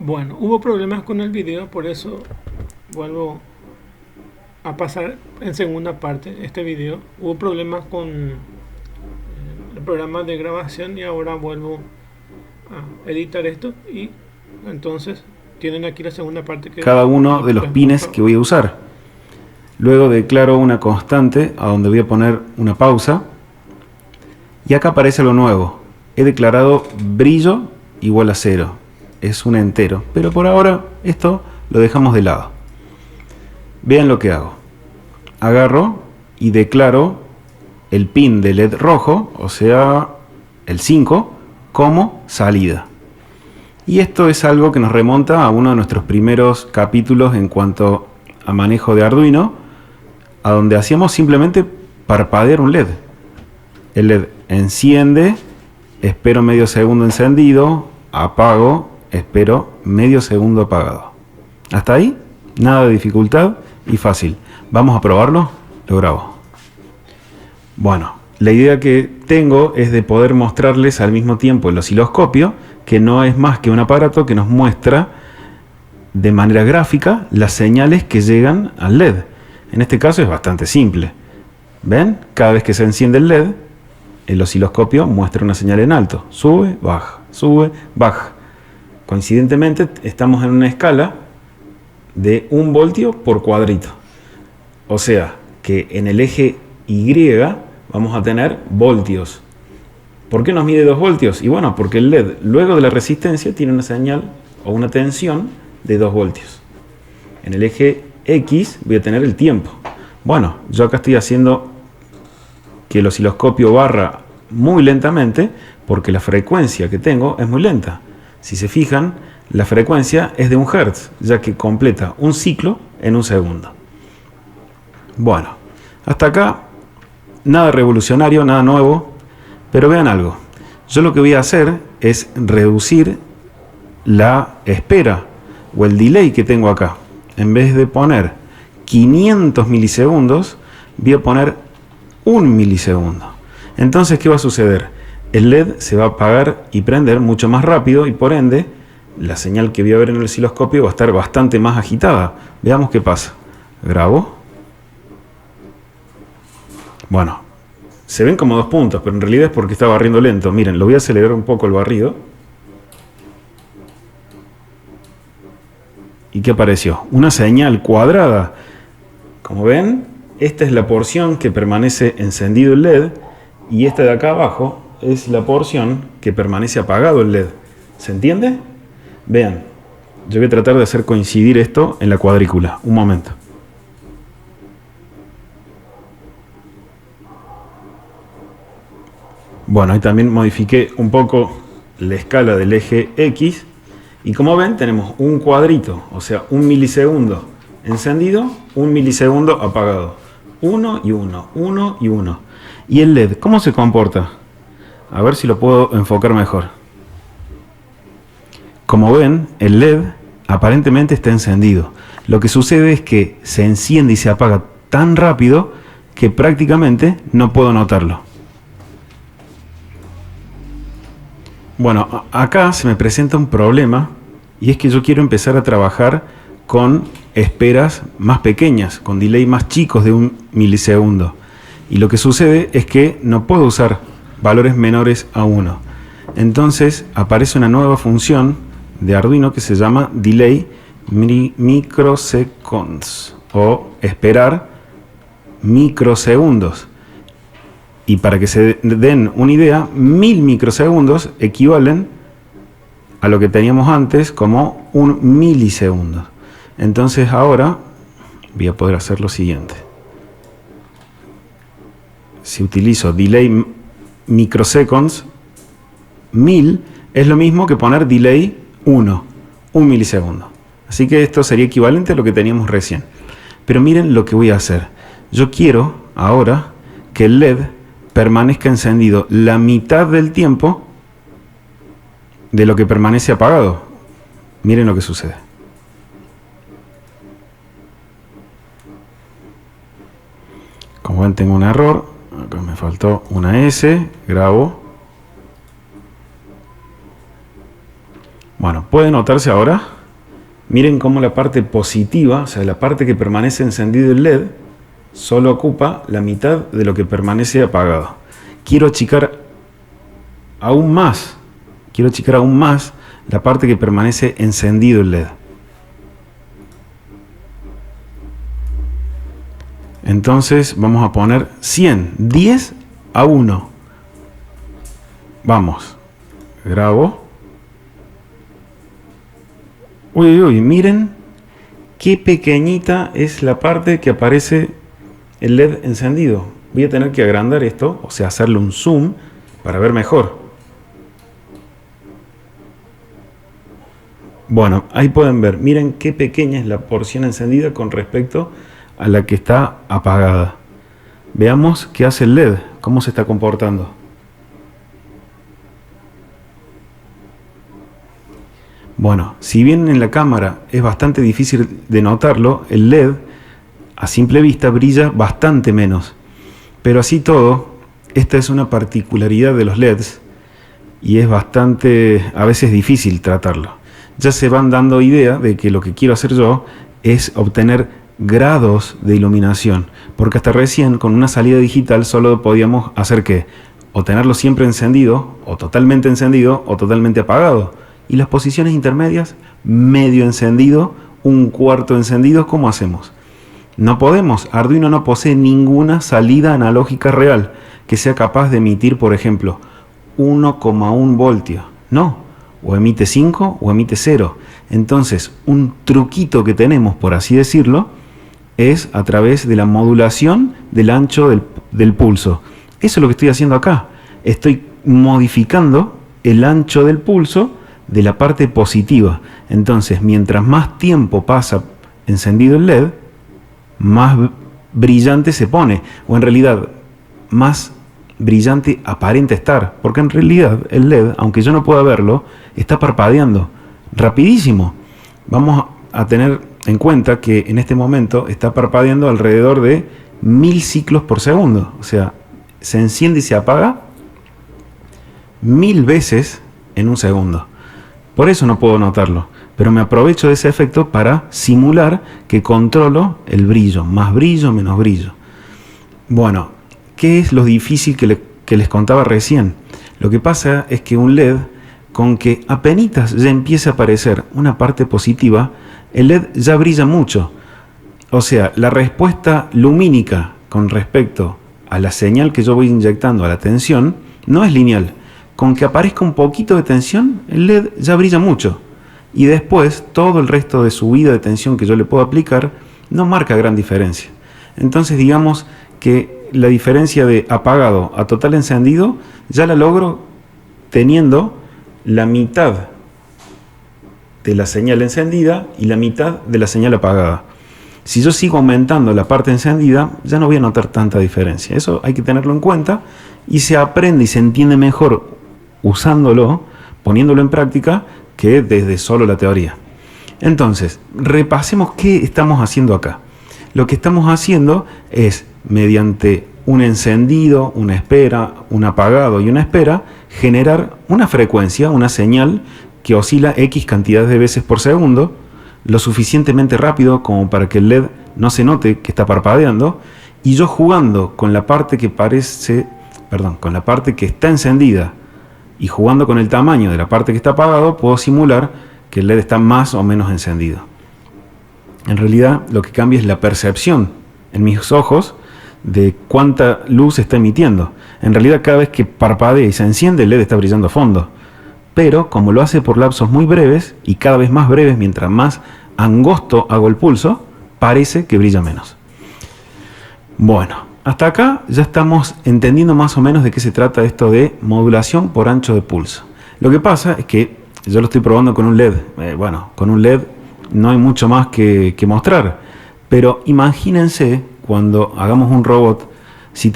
Bueno, hubo problemas con el video, por eso vuelvo a pasar en segunda parte este video. Hubo problemas con el programa de grabación y ahora vuelvo a editar esto y entonces tienen aquí la segunda parte que cada uno de los pines que voy a usar. Luego declaro una constante a donde voy a poner una pausa y acá aparece lo nuevo. He declarado brillo igual a 0. Es un entero, pero por ahora esto lo dejamos de lado. Vean lo que hago. Agarro y declaro el pin de LED rojo, o sea, el 5, como salida. Y esto es algo que nos remonta a uno de nuestros primeros capítulos en cuanto a manejo de Arduino, a donde hacíamos simplemente parpadear un LED. El LED enciende, espero medio segundo encendido, apago, espero medio segundo apagado. Hasta ahí, nada de dificultad y fácil. Vamos a probarlo, lo grabo. Bueno, la idea que tengo es de poder mostrarles al mismo tiempo el osciloscopio, que no es más que un aparato que nos muestra de manera gráfica las señales que llegan al LED. En este caso es bastante simple. ¿Ven? Cada vez que se enciende el LED, el osciloscopio muestra una señal en alto. Sube, baja. Coincidentemente estamos en una escala de 1 voltio por cuadrito. O sea que en el eje Y vamos a tener voltios. ¿Por qué nos mide 2 voltios? Y bueno, porque el LED luego de la resistencia tiene una señal o una tensión de 2 voltios. En el eje X voy a tener el tiempo. Bueno, yo acá estoy haciendo que el osciloscopio barra muy lentamente porque la frecuencia que tengo es muy lenta. Si se fijan, la frecuencia es de 1 Hz, ya que completa un ciclo en 1 segundo. Bueno, hasta acá nada revolucionario, nada nuevo, pero vean algo. Yo lo que voy a hacer es reducir la espera o el delay que tengo acá. En vez de poner 500 milisegundos, voy a poner 1 milisegundo. Entonces, ¿qué va a suceder? El LED se va a apagar y prender mucho más rápido y por ende la señal que voy a ver en el osciloscopio va a estar bastante más agitada. Veamos qué pasa. Grabo. Bueno, se ven como 2 puntos, pero en realidad es porque está barriendo lento. Miren, lo voy a acelerar un poco el barrido. ¿Y qué apareció? Una señal cuadrada. Como ven, esta es la porción que permanece encendido el LED y esta de acá abajo es la porción que permanece apagado el LED. ¿Se entiende? Vean, yo voy a tratar de hacer coincidir esto en la cuadrícula. Un momento. Bueno, ahí también modifiqué un poco la escala del eje X. Y como ven, tenemos un cuadrito, o sea, 1 milisegundo encendido, 1 milisegundo apagado. 1 y 1, 1 y 1. ¿Y el LED cómo se comporta? A ver si lo puedo enfocar mejor. Como ven, el LED aparentemente está encendido. Lo que sucede es que se enciende y se apaga tan rápido que prácticamente no puedo notarlo. Bueno, acá se me presenta un problema y es que yo quiero empezar a trabajar con esperas más pequeñas, con delay más chicos de 1 milisegundo. Y lo que sucede es que no puedo usar valores menores a 1. Entonces aparece una nueva función de Arduino que se llama Delay Microseconds o esperar microsegundos. Y para que se den una idea, 1000 microsegundos equivalen a lo que teníamos antes como 1 milisegundo. Entonces ahora voy a poder hacer lo siguiente. Si utilizo delay microseconds, 1000 es lo mismo que poner delay 1 milisegundo. Así que esto sería equivalente a lo que teníamos recién. Pero miren lo que voy a hacer. Yo quiero ahora que el LED permanezca encendido la mitad del tiempo de lo que permanece apagado. Miren lo que sucede. Como ven, tengo un error. Acá me faltó una S. Grabo. Bueno, puede notarse ahora. Miren cómo la parte positiva, o sea, la parte que permanece encendido el LED, solo ocupa la mitad de lo que permanece apagado. Quiero achicar aún más la parte que permanece encendido el LED. Entonces vamos a poner 100, 10 a 1. Vamos, grabo. Uy, uy, miren qué pequeñita es la parte que aparece el LED encendido. Voy a tener que agrandar esto, o sea, hacerle un zoom para ver mejor. Bueno, ahí pueden ver, miren qué pequeña es la porción encendida con respecto a la que está apagada. Veamos qué hace el LED, cómo se está comportando. Bueno, si bien en la cámara es bastante difícil de notarlo, el LED a simple vista brilla bastante menos. Pero así todo, esta es una particularidad de los LEDs y es bastante, a veces difícil tratarlo. Ya se van dando idea de que lo que quiero hacer yo es obtener grados de iluminación, porque hasta recién con una salida digital solo podíamos hacer que o tenerlo siempre encendido, o totalmente apagado, y las posiciones intermedias, medio encendido, un cuarto encendido. ¿Cómo hacemos? No podemos. Arduino no posee ninguna salida analógica real que sea capaz de emitir, por ejemplo, 1,1 voltios. No, o emite 5 o emite 0. Entonces, un truquito que tenemos, por así decirlo, es a través de la modulación del ancho del pulso. Eso es lo que estoy haciendo acá. Estoy modificando el ancho del pulso de la parte positiva. Entonces, mientras más tiempo pasa encendido el LED, más brillante se pone, o en realidad más brillante aparenta estar, porque en realidad el LED, aunque yo no pueda verlo, está parpadeando rapidísimo. Vamos a tener en cuenta que en este momento está parpadeando alrededor de 1000 ciclos por segundo, o sea, se enciende y se apaga 1000 veces en un segundo. Por eso no puedo notarlo, pero me aprovecho de ese efecto para simular que controlo el brillo, más brillo, menos brillo. Bueno, ¿qué es lo difícil que les contaba recién? Lo que pasa es que un LED, con que apenitas ya empiece a aparecer una parte positiva, el LED ya brilla mucho. O sea, la respuesta lumínica con respecto a la señal que yo voy inyectando a la tensión no es lineal. Con que aparezca un poquito de tensión, el LED ya brilla mucho. Y después, todo el resto de subida de tensión que yo le puedo aplicar no marca gran diferencia. Entonces, digamos que la diferencia de apagado a total encendido ya la logro teniendo la mitad de la señal encendida y la mitad de la señal apagada. Si yo sigo aumentando la parte encendida, ya no voy a notar tanta diferencia. Eso hay que tenerlo en cuenta y se aprende y se entiende mejor usándolo, poniéndolo en práctica, que desde solo la teoría. Entonces, repasemos qué estamos haciendo acá. Lo que estamos haciendo es, mediante un encendido, una espera, un apagado y una espera, generar una frecuencia, una señal que oscila X cantidades de veces por segundo, lo suficientemente rápido como para que el LED no se note que está parpadeando, y yo jugando con la parte que con la parte que está encendida y jugando con el tamaño de la parte que está apagado, puedo simular que el LED está más o menos encendido. En realidad, lo que cambia es la percepción en mis ojos de cuánta luz está emitiendo. En realidad, cada vez que parpadea y se enciende, el LED está brillando a fondo. Pero, como lo hace por lapsos muy breves, y cada vez más breves mientras más angosto hago el pulso, parece que brilla menos. Bueno, hasta acá ya estamos entendiendo más o menos de qué se trata esto de modulación por ancho de pulso. Lo que pasa es que yo lo estoy probando con un LED. Con un LED no hay mucho más que mostrar. Pero imagínense cuando hagamos un robot, si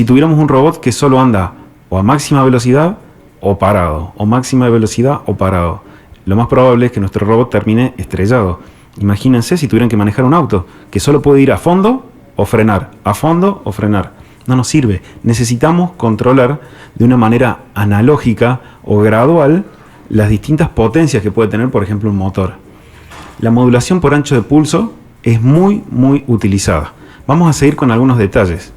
tuviéramos un robot que solo anda o a máxima velocidad o parado, o máxima velocidad o parado. Lo más probable es que nuestro robot termine estrellado. Imagínense si tuvieran que manejar un auto que solo puede ir a fondo o frenar, a fondo o frenar. No nos sirve. Necesitamos controlar de una manera analógica o gradual las distintas potencias que puede tener, por ejemplo, un motor. la modulación por ancho de pulso es muy utilizada. Vamos a seguir con algunos detalles.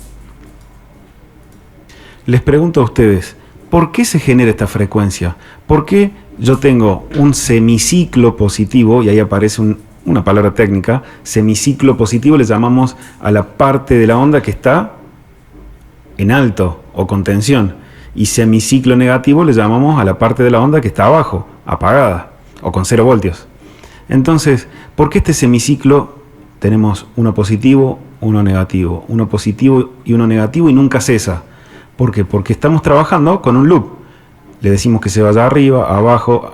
Les pregunto a ustedes, ¿por qué se genera esta frecuencia? ¿Por qué yo tengo un semiciclo positivo? Y ahí aparece una palabra técnica. Semiciclo positivo le llamamos a la parte de la onda que está en alto o con tensión. Y semiciclo negativo le llamamos a la parte de la onda que está abajo, apagada o con 0 voltios. Entonces, ¿por qué este semiciclo tenemos uno positivo, uno negativo y uno negativo y nunca cesa? ¿Por qué? Porque estamos trabajando con un loop. Le decimos que se vaya arriba, abajo,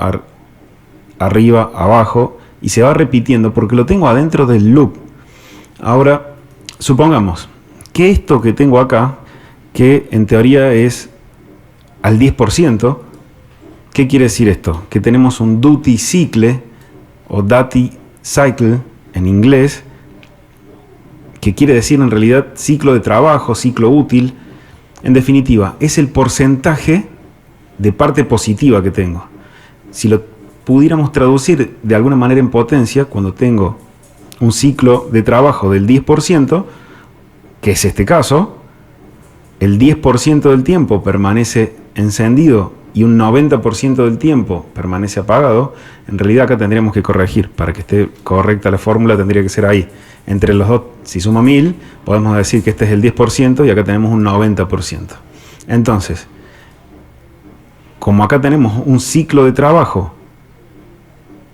arriba, abajo, y se va repitiendo porque lo tengo adentro del loop. Ahora, supongamos que esto que tengo acá, que en teoría es al 10%, ¿qué quiere decir esto? Que tenemos un duty cycle o duty cycle en inglés, que quiere decir en realidad ciclo de trabajo, ciclo útil. En definitiva, es el porcentaje de parte positiva que tengo. Si lo pudiéramos traducir de alguna manera en potencia, cuando tengo un ciclo de trabajo del 10%, que es este caso, el 10% del tiempo permanece encendido y un 90% del tiempo permanece apagado, en realidad acá tendríamos que corregir. Para que esté correcta la fórmula tendría que ser ahí. Entre los dos, si sumo 1000, podemos decir que este es el 10% y acá tenemos un 90%. Entonces, como acá tenemos un ciclo de trabajo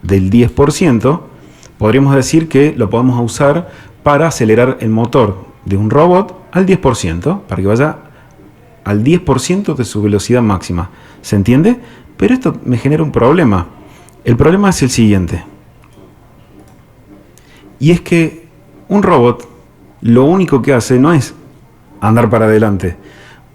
del 10%, podríamos decir que lo podemos usar para acelerar el motor de un robot al 10%, para que vaya al 10% de su velocidad máxima. ¿Se entiende? Pero esto me genera un problema. El problema es el siguiente. Y es que un robot lo único que hace no es andar para adelante.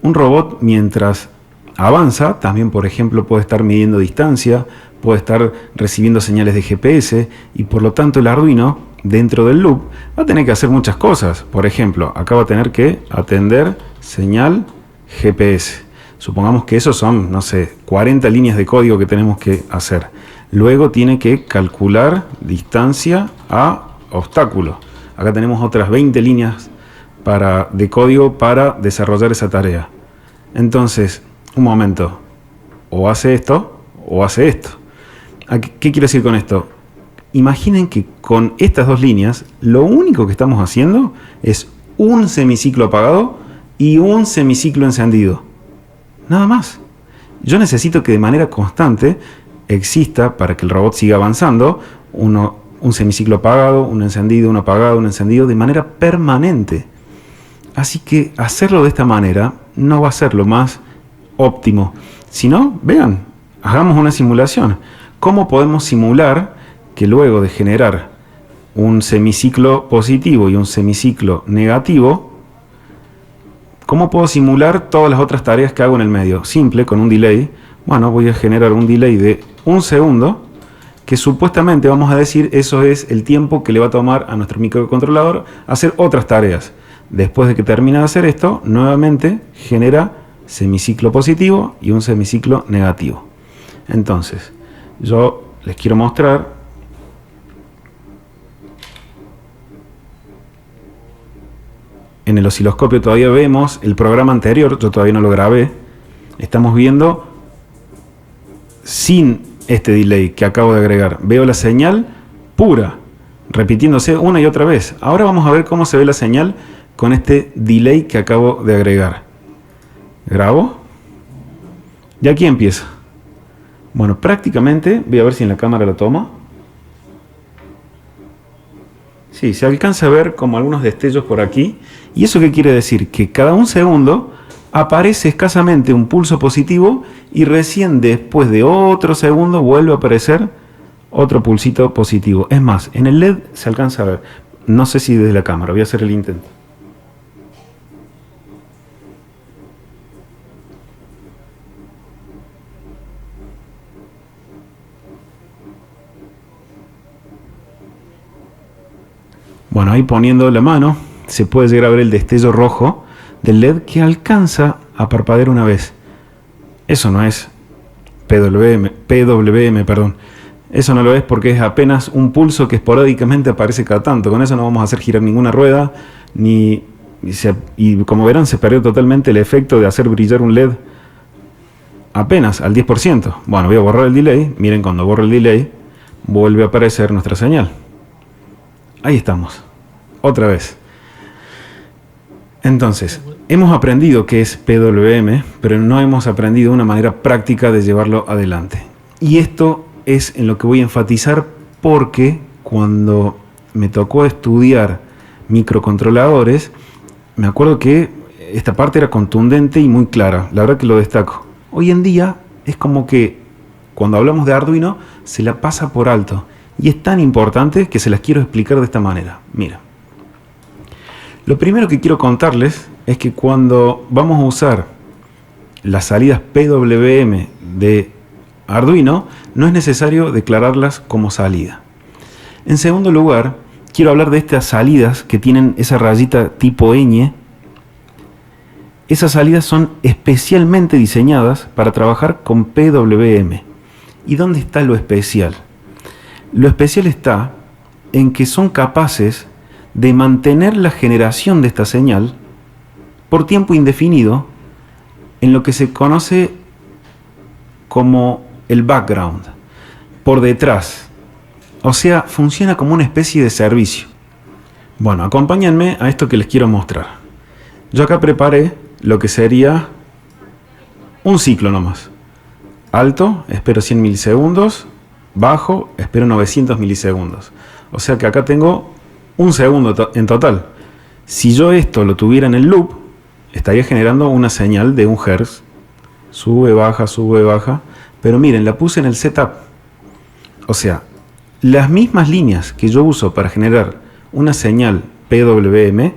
Un robot, mientras avanza, también, por ejemplo, puede estar midiendo distancia, puede estar recibiendo señales de GPS, y por lo tanto el Arduino, dentro del loop, va a tener que hacer muchas cosas. Por ejemplo, acá va a tener que atender señal GPS. Supongamos que esos son, no sé, 40 líneas de código que tenemos que hacer. Luego tiene que calcular distancia a obstáculo. Acá tenemos otras 20 líneas de código para desarrollar esa tarea. Entonces, un momento, o hace esto o hace esto. ¿Qué quiero decir con esto? Imaginen que con estas dos líneas lo único que estamos haciendo es un semiciclo apagado y un semiciclo encendido. Nada más. Yo necesito que de manera constante exista, para que el robot siga avanzando, un semiciclo apagado, un encendido, un apagado, un encendido, de manera permanente. Así que hacerlo de esta manera no va a ser lo más óptimo. Si no, vean, hagamos una simulación. ¿Cómo podemos simular que luego de generar un semiciclo positivo y un semiciclo negativo, cómo puedo simular todas las otras tareas que hago en el medio? Simple, con un delay. Bueno, voy a generar un delay de 1 segundo, que supuestamente vamos a decir eso es el tiempo que le va a tomar a nuestro microcontrolador hacer otras tareas. Después de que termine de hacer esto, nuevamente genera semiciclo positivo y un semiciclo negativo. Entonces, yo les quiero mostrar en el osciloscopio. Todavía vemos el programa anterior, yo todavía no lo grabé. Estamos viendo sin este delay que acabo de agregar. Veo la señal pura, repitiéndose una y otra vez. Ahora vamos a ver cómo se ve la señal con este delay que acabo de agregar. Grabo. Y aquí empieza. Bueno, prácticamente, voy a ver si en la cámara lo toma. Sí, se alcanza a ver como algunos destellos por aquí. ¿Y eso qué quiere decir? Que cada 1 segundo aparece escasamente un pulso positivo y recién después de otro segundo vuelve a aparecer otro pulsito positivo. Es más, en el LED se alcanza a ver. No sé si desde la cámara, voy a hacer el intento. Bueno, ahí poniendo la mano se puede llegar a ver el destello rojo del LED que alcanza a parpadear una vez. Eso no es PWM, perdón. Eso no lo es porque es apenas un pulso que esporádicamente aparece cada tanto. Con eso no vamos a hacer girar ninguna rueda, y como verán se perdió totalmente el efecto de hacer brillar un LED apenas al 10%. Bueno, voy a borrar el delay. Miren, cuando borro el delay vuelve a aparecer nuestra señal. Ahí estamos, otra vez. Entonces, hemos aprendido qué es PWM, pero no hemos aprendido una manera práctica de llevarlo adelante. Y esto es en lo que voy a enfatizar, porque cuando me tocó estudiar microcontroladores, me acuerdo que esta parte era contundente y muy clara. La verdad que lo destaco. Hoy en día es como que cuando hablamos de Arduino se la pasa por alto. Y es tan importante que se las quiero explicar de esta manera. Mira. Lo primero que quiero contarles es que cuando vamos a usar las salidas PWM de Arduino, no es necesario declararlas como salida. En segundo lugar, quiero hablar de estas salidas que tienen esa rayita tipo ñ. Esas salidas son especialmente diseñadas para trabajar con PWM. ¿Y dónde está lo especial? Lo especial está en que son capaces de mantener la generación de esta señal por tiempo indefinido en lo que se conoce como el background, por detrás. O sea, funciona como una especie de servicio. Bueno, acompáñenme a esto que les quiero mostrar. Yo acá preparé lo que sería un ciclo nomás. Alto, espero 100 milisegundos. Bajo, espero 900 milisegundos. O sea que acá tengo un segundo en total. Si yo esto lo tuviera en el loop, estaría generando una señal de 1 Hz. Sube, baja. Pero miren, la puse en el setup. O sea, las mismas líneas que yo uso para generar una señal PWM,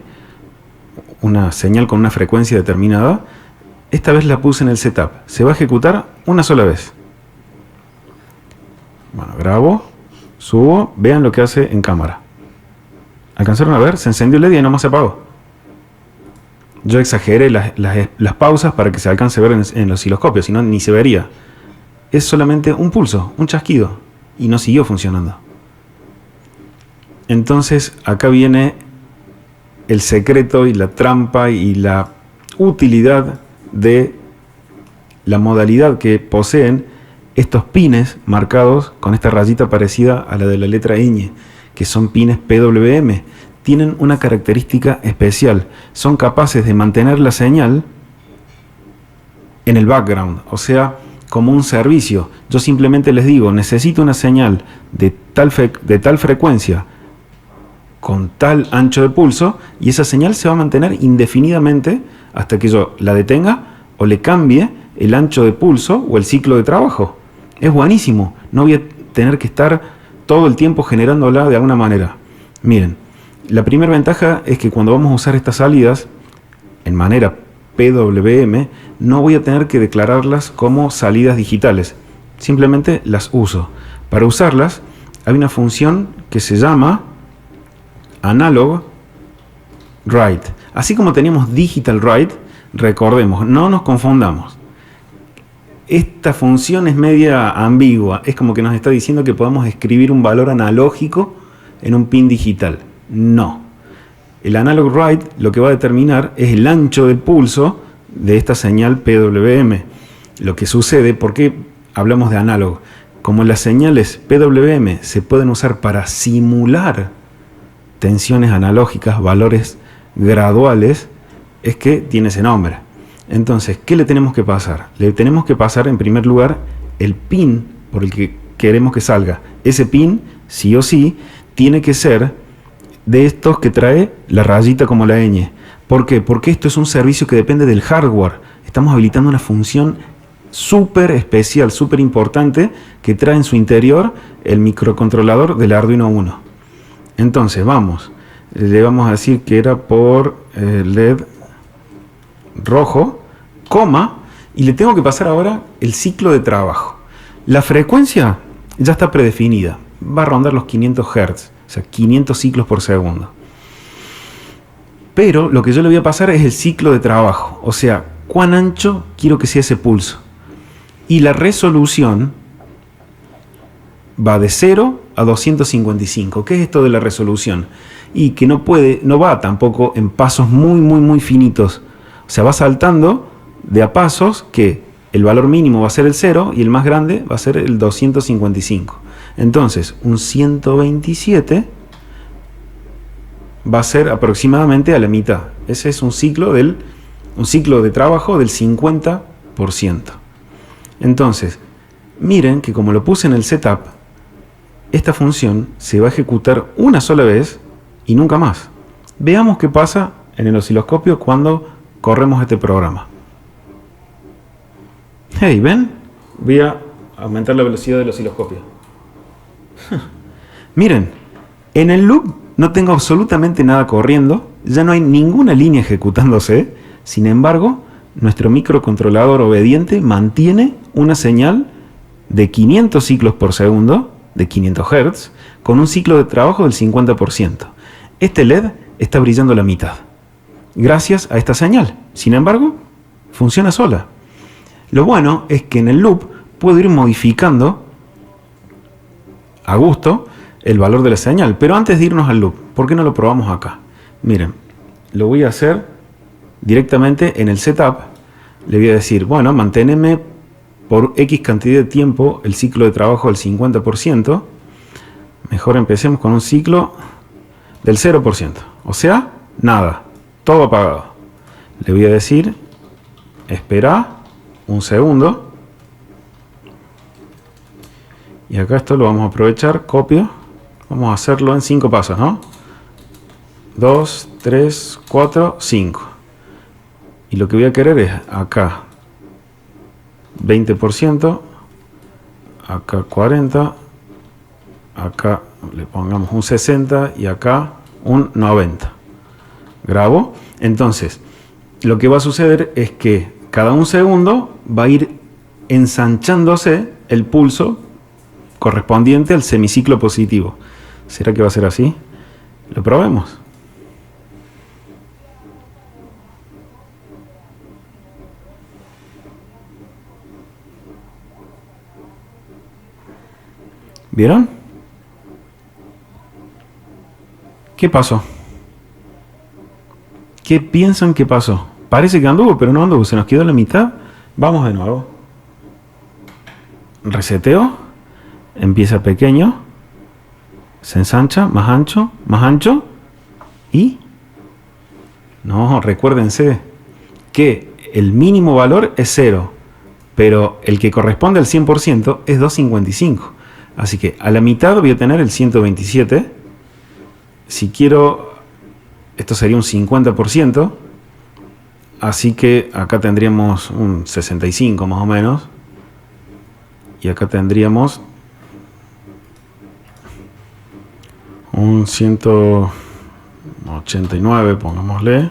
una señal con una frecuencia determinada, esta vez la puse en el setup. Se va a ejecutar una sola vez. Bueno, grabo, subo, vean lo que hace en cámara. ¿Alcanzaron a ver? Se encendió el LED y nomás se apagó. Yo exageré las pausas para que se alcance a ver en los osciloscopios, si no ni se vería. Es solamente un pulso, un chasquido, y no siguió funcionando. Entonces acá viene el secreto y la trampa y la utilidad de la modalidad que poseen estos pines marcados con esta rayita parecida a la de la letra ñ, que son pines PWM. Tienen una característica especial. Son capaces de mantener la señal en el background, o sea, como un servicio. Yo simplemente les digo, necesito una señal de tal frecuencia con tal ancho de pulso, y esa señal se va a mantener indefinidamente hasta que yo la detenga o le cambie el ancho de pulso o el ciclo de trabajo. Es buenísimo, no voy a tener que estar todo el tiempo generándola de alguna manera. Miren, la primera ventaja es que cuando vamos a usar estas salidas en manera PWM, no voy a tener que declararlas como salidas digitales, simplemente las uso. Para usarlas hay una función que se llama Analog Write. Así como teníamos Digital Write, recordemos, no nos confundamos. Esta función es media ambigua, es como que nos está diciendo que podemos escribir un valor analógico en un pin digital. No. El Analog Write lo que va a determinar es el ancho de pulso de esta señal PWM. Lo que sucede, ¿por qué hablamos de análogo? Como las señales PWM se pueden usar para simular tensiones analógicas, valores graduales, es que tiene ese nombre. Entonces, ¿qué le tenemos que pasar? Le tenemos que pasar en primer lugar el pin por el que queremos que salga. Ese pin, sí o sí, tiene que ser de estos que trae la rayita como la ñ. ¿Por qué? Porque esto es un servicio que depende del hardware. Estamos habilitando una función súper especial, súper importante, que trae en su interior el microcontrolador del Arduino Uno. Entonces, le vamos a decir que era por LED rojo, coma, y le tengo que pasar ahora el ciclo de trabajo. La frecuencia ya está predefinida, va a rondar los 500 Hz, o sea, 500 ciclos por segundo. Pero lo que yo le voy a pasar es el ciclo de trabajo, o sea, cuán ancho quiero que sea ese pulso. Y la resolución va de 0 a 255. ¿Qué es esto de la resolución? Y que no va tampoco en pasos muy finitos. O sea, va saltando de a pasos que el valor mínimo va a ser el 0 y el más grande va a ser el 255. Entonces, un 127 va a ser aproximadamente a la mitad. Ese es un ciclo de trabajo del 50%. Entonces, miren que como lo puse en el setup, esta función se va a ejecutar una sola vez y nunca más. Veamos qué pasa en el osciloscopio cuando corremos este programa. Hey, ¿ven? Voy a aumentar la velocidad del osciloscopio. Miren, en el loop no tengo absolutamente nada corriendo, ya no hay ninguna línea ejecutándose. Sin embargo, nuestro microcontrolador obediente mantiene una señal de 500 ciclos por segundo, de 500 Hz, con un ciclo de trabajo del 50%. Este LED está brillando la mitad, gracias a esta señal. Sin embargo, funciona sola. Lo bueno es que en el loop puedo ir modificando a gusto el valor de la señal. Pero antes de irnos al loop, ¿por qué no lo probamos acá? Miren, lo voy a hacer directamente en el setup. Le voy a decir, bueno, manténeme por X cantidad de tiempo el ciclo de trabajo del 50%. Mejor empecemos con un ciclo del 0%. O sea, nada, todo apagado. Le voy a decir, espera un segundo. Y acá esto lo vamos a aprovechar, copio. Vamos a hacerlo en 5 pasos, ¿no? 2, 3, 4, 5. Y lo que voy a querer es acá 20%, acá 40%, acá le pongamos un 60% y acá un 90%. Grabo. Entonces, lo que va a suceder es que cada un segundo va a ir ensanchándose el pulso correspondiente al semiciclo positivo. ¿Será que va a ser así? Lo probemos. ¿Vieron? ¿Qué pasó? ¿Qué piensan que pasó? Parece que anduvo, pero no anduvo. Se nos quedó la mitad. Vamos de nuevo. Reseteo. Empieza pequeño. Se ensancha. Más ancho. Más ancho. Y... no, recuérdense que el mínimo valor es 0. Pero el que corresponde al 100% es 255. Así que a la mitad voy a tener el 127. Si quiero, esto sería un 50%. Así que acá tendríamos un 65 más o menos. Y acá tendríamos un 189, pongámosle.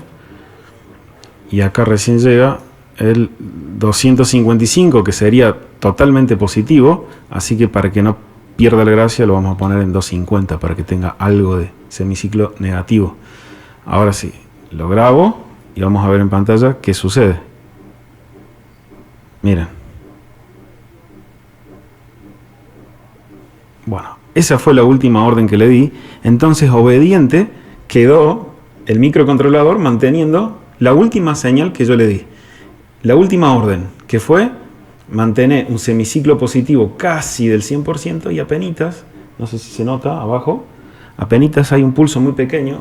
Y acá recién llega el 255, que sería totalmente positivo. Así que para que no pierda la gracia lo vamos a poner en 250 para que tenga algo de semiciclo negativo. Ahora sí, lo grabo y vamos a ver en pantalla qué sucede. Miren. Bueno, esa fue la última orden que le di. Entonces, obediente, quedó el microcontrolador manteniendo la última señal que yo le di. La última orden, que fue mantener un semiciclo positivo casi del 100% y apenitas, no sé si se nota abajo, apenitas hay un pulso muy pequeño.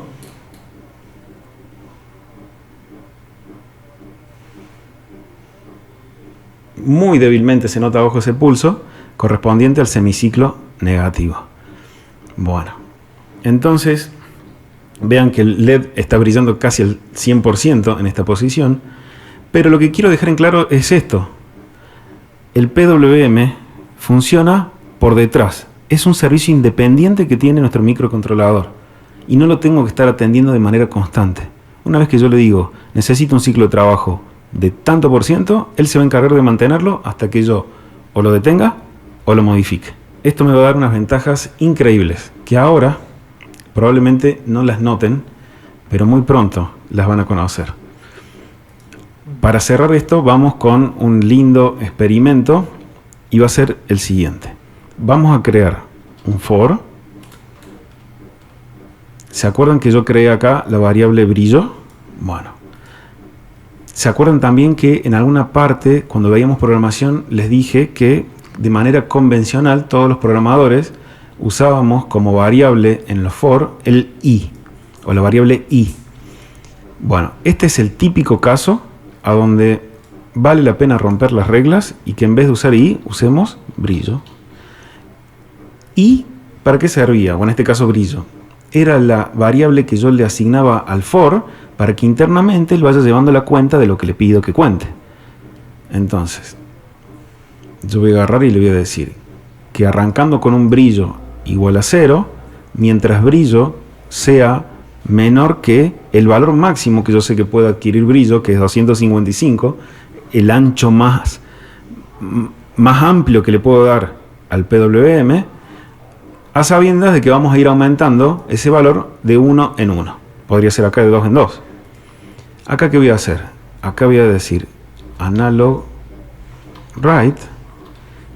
Muy débilmente se nota abajo ese pulso correspondiente al semiciclo negativo. Bueno, entonces vean que el LED está brillando casi al 100% en esta posición, pero lo que quiero dejar en claro es esto. El PWM funciona por detrás. Es un servicio independiente que tiene nuestro microcontrolador y no lo tengo que estar atendiendo de manera constante. Una vez que yo le digo, necesito un ciclo de trabajo de tanto por ciento, él se va a encargar de mantenerlo hasta que yo o lo detenga o lo modifique. Esto me va a dar unas ventajas increíbles que ahora probablemente no las noten, pero muy pronto las van a conocer. Para cerrar esto, vamos con un lindo experimento y va a ser el siguiente. Vamos a crear un for. ¿Se acuerdan que yo creé acá la variable brillo? Bueno, ¿se acuerdan también que en alguna parte, cuando veíamos programación, les dije que de manera convencional todos los programadores usábamos como variable en los for el i, o la variable i? Bueno, este es el típico caso a donde vale la pena romper las reglas y que en vez de usar i, usemos brillo. ¿Y para qué servía? Bueno, en este caso brillo. Era la variable que yo le asignaba al for para que internamente él vaya llevando la cuenta de lo que le pido que cuente. Entonces, yo voy a agarrar y le voy a decir que arrancando con un brillo igual a 0, mientras brillo sea menor que el valor máximo que yo sé que puede adquirir brillo, que es 255, el ancho más amplio que le puedo dar al PWM, a sabiendas de que vamos a ir aumentando ese valor de 1 en 1. Podría ser acá de 2 en 2. Acá, ¿qué voy a hacer? Acá voy a decir analog write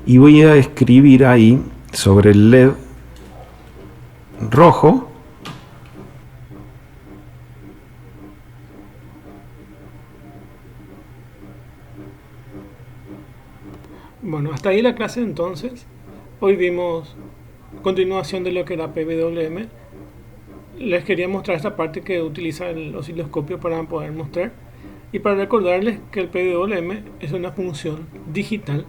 y voy a escribir ahí sobre el LED rojo Bueno, hasta ahí la clase entonces. Hoy vimos continuación de lo que era PWM. Les quería mostrar esta parte que utiliza el osciloscopio para poder mostrar. Y para recordarles que el PWM es una función digital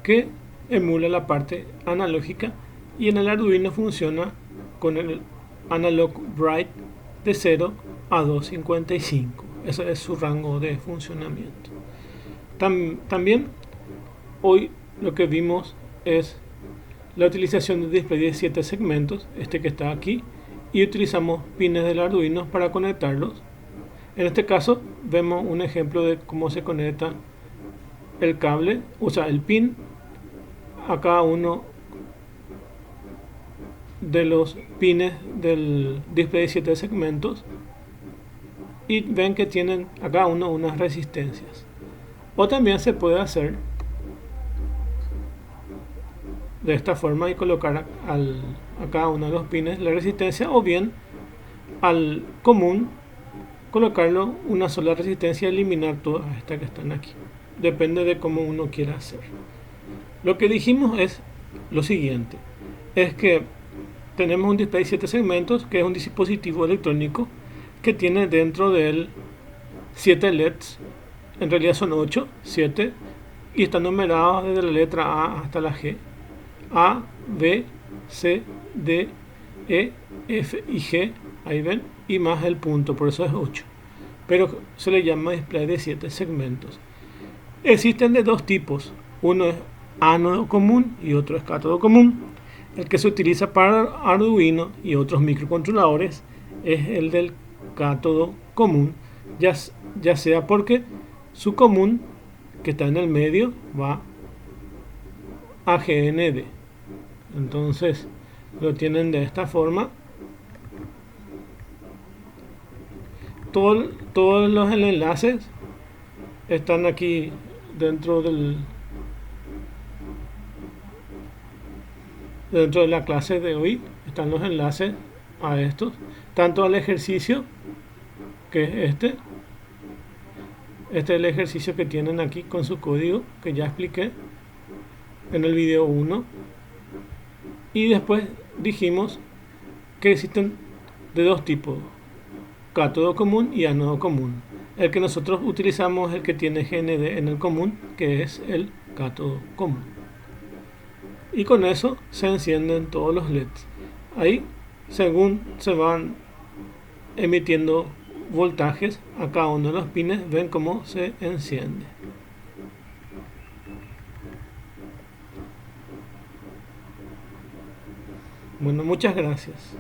que emula la parte analógica y en el Arduino funciona con el analog write de 0 a 255. Ese es su rango de funcionamiento. También hoy lo que vimos es la utilización de display de 7 segmentos, este que está aquí, y utilizamos pines del Arduino para conectarlos. En este caso vemos un ejemplo de cómo se conecta el cable, o sea, el pin a cada uno de los pines del display de 7 segmentos, y ven que tienen a cada uno unas resistencias. O también se puede hacer de esta forma y colocar a cada uno de los pines la resistencia, o bien al común colocarlo una sola resistencia y eliminar todas estas que están aquí. Depende de cómo uno quiera hacer. Lo que dijimos es lo siguiente: es que tenemos un display de 7 segmentos, que es un dispositivo electrónico que tiene dentro de él 7 LEDs. En realidad son 8, 7, y están numerados desde la letra A hasta la G. A, B, C, D, E, F y G, ahí ven, y más el punto, por eso es 8. Pero se le llama display de 7 segmentos. Existen de dos tipos: uno es ánodo común y otro es cátodo común. El que se utiliza para Arduino y otros microcontroladores es el del cátodo común, ya sea porque su común, que está en el medio, va a GND. Entonces lo tienen de esta forma. Todos los enlaces están aquí dentro de la clase de hoy. Están los enlaces a estos, tanto al ejercicio, que es este es el ejercicio que tienen aquí con su código, que ya expliqué en el video 1. Y después dijimos que existen de dos tipos: cátodo común y ánodo común. El que nosotros utilizamos es el que tiene GND en el común, que es el cátodo común. Y con eso se encienden todos los LEDs. Ahí, según se van emitiendo voltajes a cada uno de los pines, ven cómo se enciende. Bueno, muchas gracias.